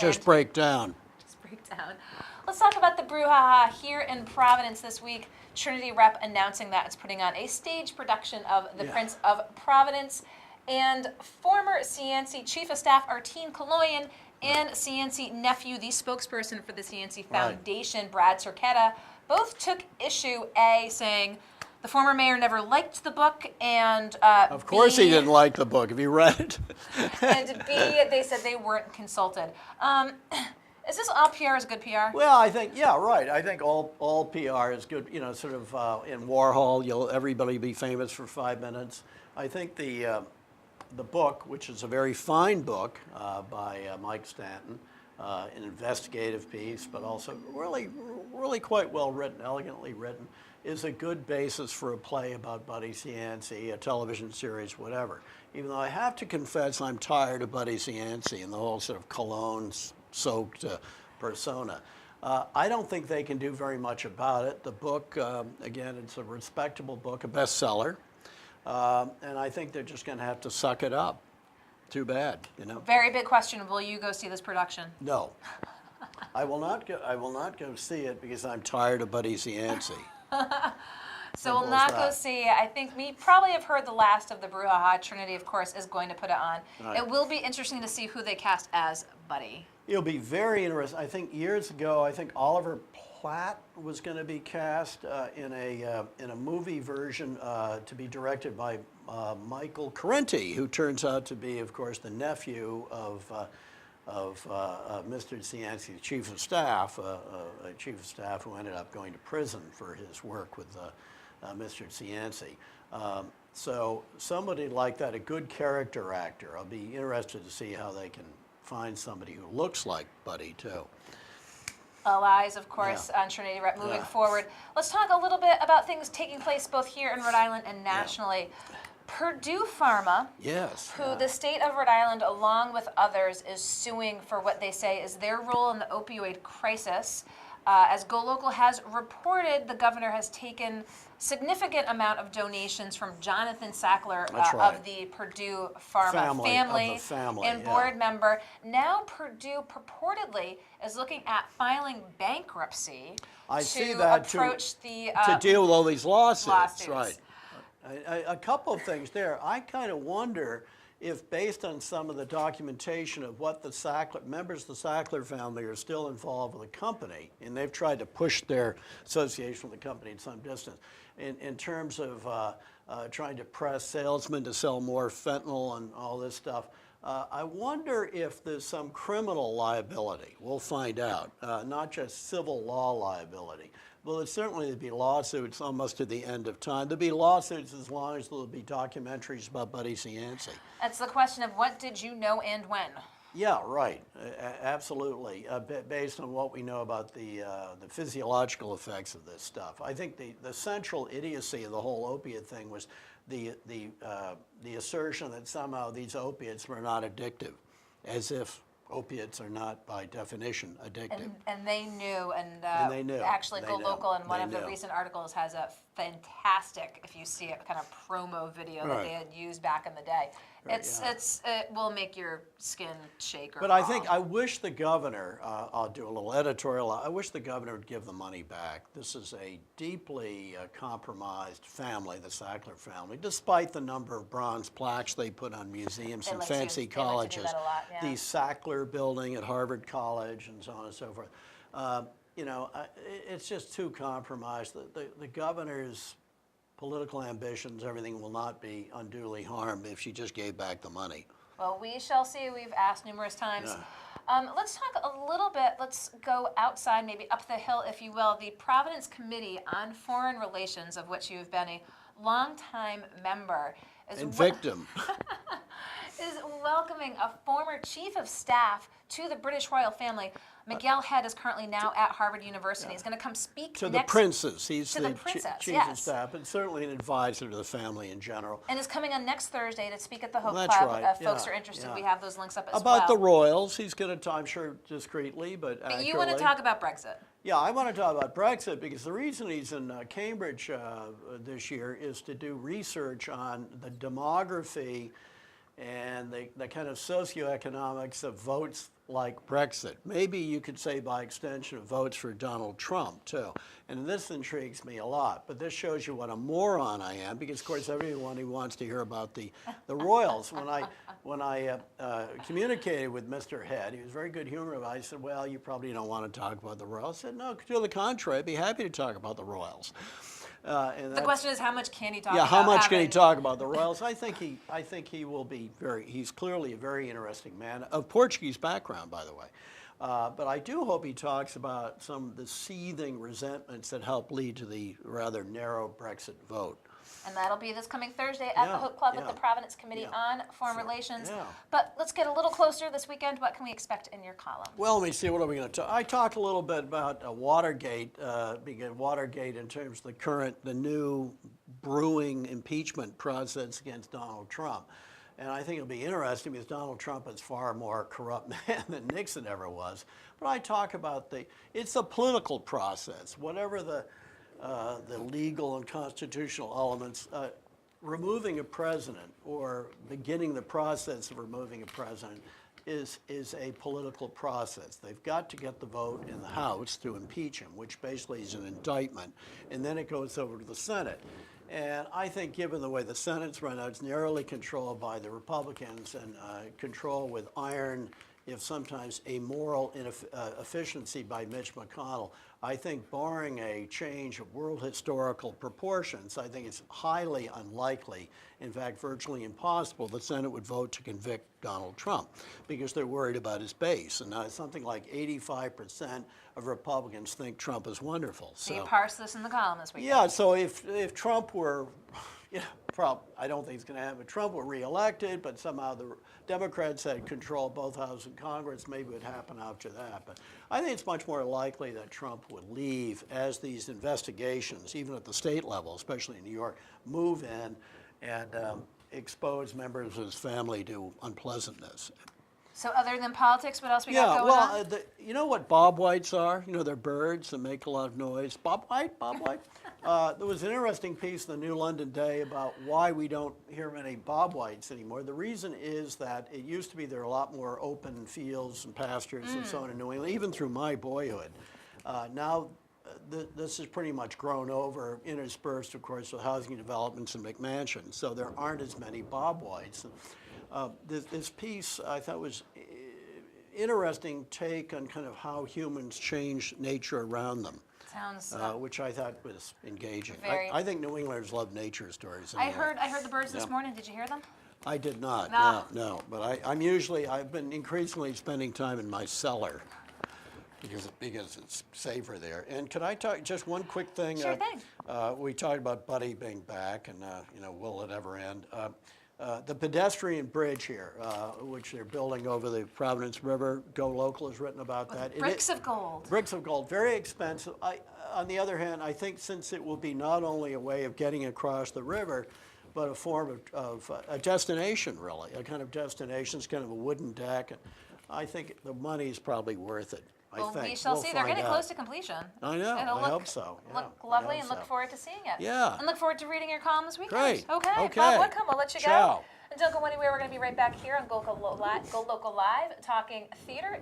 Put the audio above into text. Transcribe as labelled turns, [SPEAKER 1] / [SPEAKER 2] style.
[SPEAKER 1] just break down.
[SPEAKER 2] Just break down. Let's talk about the brouhaha here in Providence this week. Trinity Rep announcing that it's putting on a stage production of The Prince of Providence. And former CNC Chief of Staff Artine Kaloyan and CNC nephew, the spokesperson for the CNC Foundation, Brad Cerqueta, both took issue, A, saying the former mayor never liked the book, and
[SPEAKER 1] of course
[SPEAKER 2] B,
[SPEAKER 1] he didn't like the book. Have you read it?
[SPEAKER 2] and B, they said they weren't consulted. Is this all PR is good PR?
[SPEAKER 1] Well, I think, yeah, right. I think all PR is good. You know, sort of in Warhol, everybody be famous for 5 minutes. I think the book, which is a very fine book by Mike Stanton, an investigative piece, but also really quite well written, elegantly written, is a good basis for a play about Buddy Cianci, a television series, whatever. Even though I have to confess I'm tired of Buddy Cianci and the whole sort of cologne-soaked persona. I don't think they can do very much about it. The book, again, it's a respectable book, a bestseller, and I think they're just going to have to suck it up. Too bad, you know.
[SPEAKER 2] Very big question. Will you go see this production?
[SPEAKER 1] No, I will not go. I will not go see it because I'm tired of Buddy Cianci.
[SPEAKER 2] So we'll not go see it. I think we probably have heard the last of the brouhaha. Trinity, of course, is going to put it on. Right. It will be interesting to see who they cast as Buddy.
[SPEAKER 1] It'll be very interesting. I think years ago, I think Oliver Platt was going to be cast in a movie version to be directed by Michael Correnti, who turns out to be, of course, the nephew of Mr. Cianci, chief of staff, a chief of staff who ended up going to prison for his work with Mr. Cianci. So somebody like that, a good character actor. I'll be interested to see how they can find somebody who looks like Buddy too.
[SPEAKER 2] All eyes, of course, on Trinity Rep moving forward. Let's talk a little bit about things taking place both here in Rhode Island and nationally. Purdue Pharma, who the state of Rhode Island, along with others, is suing for what they say is their role in the opioid crisis. As GoLocal has reported, the governor has taken significant amount of donations from Jonathan Sackler of the Purdue Pharma family and board member. Now Purdue purportedly is looking at filing bankruptcy
[SPEAKER 1] to deal with all these lawsuits. Right. A couple of things there. I kind of wonder if, based on some of the documentation of what the members of the Sackler family are still involved with the company, and they've tried to push their association with the company in some distance, in terms of trying to press salesmen to sell more fentanyl and all this stuff, I wonder if there's some criminal liability. We'll find out, not just civil law liability. Well, there'd certainly be lawsuits almost to the end of time. There'll be lawsuits as long as there'll be documentaries about Buddy Cianci.
[SPEAKER 2] That's the question of what did you know and when?
[SPEAKER 1] Yeah, right. Absolutely. Based on what we know about the physiological effects of this stuff. I think the central idiocy of the whole opiate thing was the assertion that somehow these opiates were not addictive, as if opiates are not, by definition, addictive.
[SPEAKER 2] And they knew,
[SPEAKER 1] and they knew.
[SPEAKER 2] Actually, GoLocal in one of the recent articles has a fantastic, if you see it, kind of promo video that they had used back in the day. It will make your skin shake or
[SPEAKER 1] But I wish the governor, I'll do a little editorial, I wish the governor would give the money back. This is a deeply compromised family, the Sackler family, despite the number of bronze plaques they put on museums and fancy colleges. The Sackler building at Harvard College and so on and so forth. You know, it's just too compromised. The governor's political ambitions, everything will not be unduly harmed if she just gave back the money.
[SPEAKER 2] Well, we shall see. We've asked numerous times. Let's talk a little bit, let's go outside, maybe up the hill, if you will. The Providence Committee on Foreign Relations, of which you've been a longtime member,
[SPEAKER 1] is
[SPEAKER 2] welcoming a former chief of staff to the British royal family. Miguel Head is currently now at Harvard University. He's going to come speak
[SPEAKER 1] to the princess. He's the chief of staff, and certainly an advisor to the family in general.
[SPEAKER 2] And is coming on next Thursday to speak at the Hope Club. If folks are interested, we have those links up as well.
[SPEAKER 1] About the royals, he's going to, I'm sure, discreetly, but accurately.
[SPEAKER 2] You want to talk about Brexit?
[SPEAKER 1] Yeah, I want to talk about Brexit because the reason he's in Cambridge this year is to do research on the demography and the kind of socioeconomics of votes like Brexit. Maybe you could say by extension of votes for Donald Trump too. And this intrigues me a lot, but this shows you what a moron I am, because of course everyone who wants to hear about the royals. When I communicated with Mr. Head, he was very good humor. I said, well, you probably don't want to talk about the royals. I said, no, to the contrary, I'd be happy to talk about the royals.
[SPEAKER 2] The question is, how much can he talk about?
[SPEAKER 1] Yeah, how much can he talk about the royals? I think he will be he's clearly a very interesting man, of Portuguese background, by the way. But I do hope he talks about some of the seething resentments that helped lead to the rather narrow Brexit vote.
[SPEAKER 2] And that'll be this coming Thursday at the Hook Club at the Providence Committee on Foreign Relations. But let's get a little closer this weekend. What can we expect in your column?
[SPEAKER 1] Well, let me see, what are we going to talk? I talked a little bit about Watergate, because Watergate in terms of the new brewing impeachment process against Donald Trump. And I think it'll be interesting because Donald Trump is far more corrupt man than Nixon ever was. But I talk about it's a political process, whatever the legal and constitutional elements. Removing a president or beginning the process of removing a president is a political process. They've got to get the vote in the House to impeach him, which basically is an indictment, and then it goes over to the Senate. And I think given the way the Senate's run out, it's narrowly controlled by the Republicans and controlled with iron, if sometimes amoral efficiency by Mitch McConnell. I think barring a change of world historical proportions, I think it's highly unlikely, in fact virtually impossible, the Senate would vote to convict Donald Trump because they're worried about his base. And something like 85% of Republicans think Trump is wonderful.
[SPEAKER 2] So you parse this in the column this weekend.
[SPEAKER 1] Yeah, so if Trump were, I don't think it's going to happen. If Trump were reelected, but somehow the Democrats had control of both houses of Congress, maybe it would happen after that. But I think it's much more likely that Trump would leave as these investigations, even at the state level, especially in New York, move in and expose members of his family to unpleasantness.
[SPEAKER 2] So other than politics, what else we got going on?
[SPEAKER 1] You know what bobwhites are? You know, they're birds that make a lot of noise. Bobwhite? There was an interesting piece in the New London Day about why we don't hear many bobwhites anymore. The reason is that it used to be there were a lot more open fields and pastures and so on in New England, even through my boyhood. Now this is pretty much grown over, interspersed, of course, with housing developments and McMansions. So there aren't as many bobwhites. This piece I thought was interesting take on kind of how humans change nature around them.
[SPEAKER 2] Sounds
[SPEAKER 1] which I thought was engaging. I think New Englanders love nature stories.
[SPEAKER 2] Anyway. I heard the birds this morning. Did you hear them?
[SPEAKER 1] I did not. No. But I've been increasingly spending time in my cellar because it's safer there. And could I talk just one quick thing?
[SPEAKER 2] Sure thing.
[SPEAKER 1] We talked about Buddy being back, and will it ever end? The pedestrian bridge here, which they're building over the Providence River, GoLocal has written about that.
[SPEAKER 2] Bricks of gold.
[SPEAKER 1] Bricks of gold, very expensive. On the other hand, I think since it will be not only a way of getting across the river, but a form of a destination, really, a kind of destination. It's kind of a wooden deck. And I think the money is probably worth it.
[SPEAKER 2] We shall see. They're getting close to completion.
[SPEAKER 1] I know. I hope so.
[SPEAKER 2] Look lovely, and look forward to seeing it.
[SPEAKER 1] Yeah.
[SPEAKER 2] And look forward to reading your column this weekend.
[SPEAKER 1] Great.
[SPEAKER 2] Okay. Bob Whitcomb, we'll let you
[SPEAKER 1] Ciao.
[SPEAKER 2] go. And don't go anywhere. We're going to be right back here on GoLocal Live, talking theater.